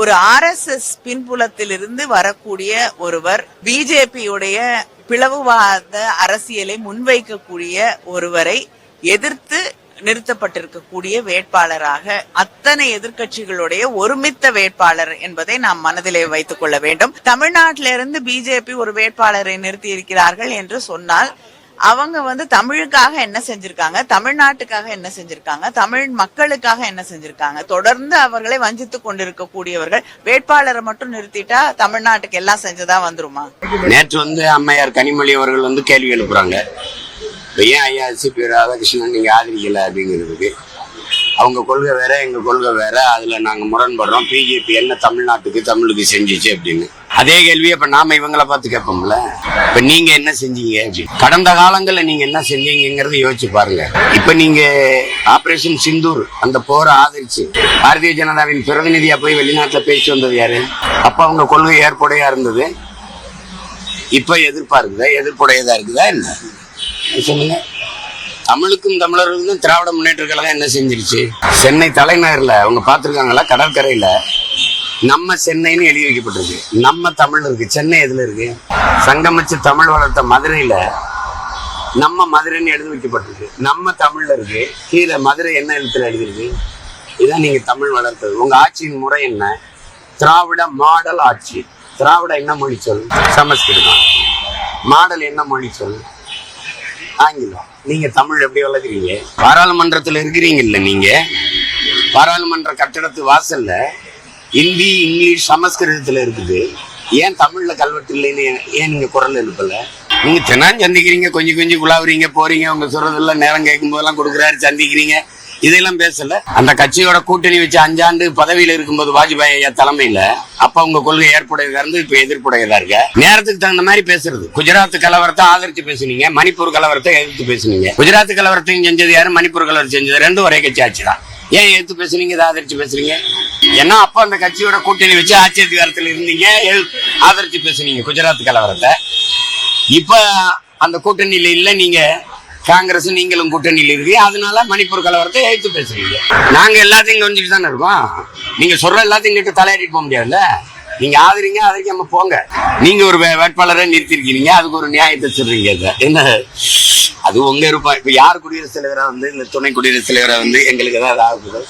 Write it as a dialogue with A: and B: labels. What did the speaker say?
A: ஒரு RSS பின்புலத்திலிருந்து வரக்கூடிய ஒருவர், பிஜேபியுடைய பிளவுவாத அரசியலை முன்வைக்கக்கூடிய ஒருவரை எதிர்த்து நிறுத்தப்பட்டிருக்கக்கூடிய வேட்பாளராக அத்தனை எதிர்க்கட்சிகளுடைய ஒருமித்த வேட்பாளர் என்பதை நாம் மனதிலே வைத்துக் கொள்ள வேண்டும். தமிழ்நாட்டிலிருந்து பிஜேபி ஒரு வேட்பாளரை நிறுத்தி இருக்கிறார்கள் என்று சொன்னால் அவங்க தமிழுக்காக என்ன செஞ்சிருக்காங்க, தமிழ்நாட்டுக்காக என்ன செஞ்சிருக்காங்க, தமிழ் மக்களுக்காக என்ன செஞ்சிருக்காங்க? தொடர்ந்து அவர்களை வஞ்சித்துக் கொண்டிருக்கக்கூடியவர்கள் வேட்பாளரை மட்டும் நிறுத்திட்டா தமிழ்நாட்டுக்கு எல்லாம் செஞ்சதா வந்துருமா?
B: நேற்று அம்மையார் கனிமொழி அவர்கள் கேள்வி எழுப்புறாங்க, ஏன் ஐயா சிபி ராதாகிருஷ்ணன் நீங்க ஆதரிக்கல அப்படிங்கிறதுக்கு. அவங்க கொள்கை வேற, எங்க கொள்கை வேற, அதுல நாங்க முரண்படுறோம். பிஜேபி என்ன தமிழ்நாட்டுக்கு தமிழுக்கு செஞ்சிச்சு அப்படின்னு. அதே கேள்வி இப்ப நாம இவங்களை பார்த்து கேட்போம்ல, இப்ப நீங்க என்ன செஞ்சீங்க அப்படின்னு. கடந்த காலங்கள்ல நீங்க என்ன செஞ்சீங்கிறத யோசிச்சு பாருங்க. இப்ப நீங்க ஆபரேஷன் சிந்தூர் அந்த போரை ஆதரிச்சு பாரதிய ஜனதாவின் பிரதிநிதியா போய் வெளிநாட்டுல பேசி வந்தது யாரு? அப்ப அவங்க கொள்கை ஏற்புடையா இருந்தது, இப்ப எதிர்ப்பா இருக்குதா, எதிர்ப்புடையதா இருக்குதா என்ன சொல்லுங்க. தமிழுக்கும் தமிழர்களுக்கும் திராவிட முன்னேற்ற கழகம் என்ன செஞ்சிருச்சு? சென்னை தலைநகர்ல அவங்க பாத்துருக்காங்களா? கடற்கரையில நம்ம சென்னைன்னு எழுதி வைக்கப்பட்டிருக்கு. நம்ம தமிழ் இருக்கு. சென்னை எதுல இருக்கு? சங்கமிச்சு தமிழ் வளர்த்த மதுரையில நம்ம மதுரைன்னு எழுதி வைக்கப்பட்டிருக்கு. நம்ம தமிழ்ல இருக்கு. கீழே மதுரை என்ன எழுத்துல எழுதிருக்கு? இதான் நீங்க தமிழ் வளர்த்தது. உங்க ஆட்சியின் முறை என்ன? திராவிட மாடல் ஆட்சி. திராவிட என்ன மொழி சொல்? சமஸ்கிருதம். மாடல் என்ன மொழி சொல்? ஆங்கிலம். நீங்க தமிழ் எப்படி வளர்க்குறீங்க? பாராளுமன்றத்துல இருக்கிறீங்கல்ல, நீங்க பாராளுமன்ற கட்டடத்து வாசல்ல ஹிந்தி, இங்கிலீஷ், சமஸ்கிருதத்துல இருக்குது. ஏன் தமிழ்ல கல்வெட்டு இல்லைன்னு ஏன் நீங்க குரல் எழுப்பல? நீங்க தினம் சந்திக்கிறீங்க, கொஞ்சம் குழாவுறீங்க, போறீங்க, உங்க சொல்றதெல்லாம் நேரம் கேட்கும் போதெல்லாம் கொடுக்குறாரு, சந்திக்கிறீங்க, இதெல்லாம் பேசல. அந்த கட்சியோட கூட்டணி வச்சு 5 ஆண்டு பதவியில இருக்கும்போது வாஜ்பாய் ஐயா தலைமையில அப்ப உங்க கொள்கை ஏற்புடையதா இருந்து இப்ப எதிர்ப்புடையதா இருக்க. நேரத்துக்கு தகுந்த மாதிரி பேசுறது. குஜராத் கலவரத்தை ஆதரிச்சு பேசுனீங்க, மணிப்பூர் கலவரத்தை எதிர்த்து பேசுனீங்க. குஜராத் கலவரத்தையும் செஞ்சது யாரு? மணிப்பூர் கலவரம் செஞ்சது. ரெண்டும் ஒரே கட்சி ஆட்சி தான். ஏன் எதிர்த்து பேசுனீங்க, இதை ஆதரிச்சு பேசுறீங்க? ஏன்னா அப்ப அந்த கட்சியோட கூட்டணி வச்சு ஆட்சி அதிகாரத்தில் இருந்தீங்க, ஆதரிச்சு பேசுனீங்க குஜராத் கலவரத்தை. இப்ப அந்த கூட்டணியில இல்ல, நீங்க காங்கிரஸ் நீங்களும் கூட்டணியில் இருக்கு, அதனால மணிப்பூர் கலவரத்தை எழுத்து பேசுறீங்க. நாங்க எல்லாத்தையும் கொஞ்சிட்டு தானே இருக்கோம். நீங்க சொல்ற எல்லாத்தையும் கிட்ட தலையாடிட்டு போக முடியாதுல்ல. நீங்க ஆதரிங்க, ஆதரிக்காம போங்க. நீங்க ஒரு வேட்பாளரை நிறுத்திருக்கீங்க, அதுக்கு ஒரு நியாயத்தை சொல்றீங்க. என்ன அது உங்க இருப்பா? இப்ப யார் குடியரசுத் தலைவரா இந்த துணை குடியரசுத் தலைவரா எங்களுக்கு ஏதாவது ஆகுது?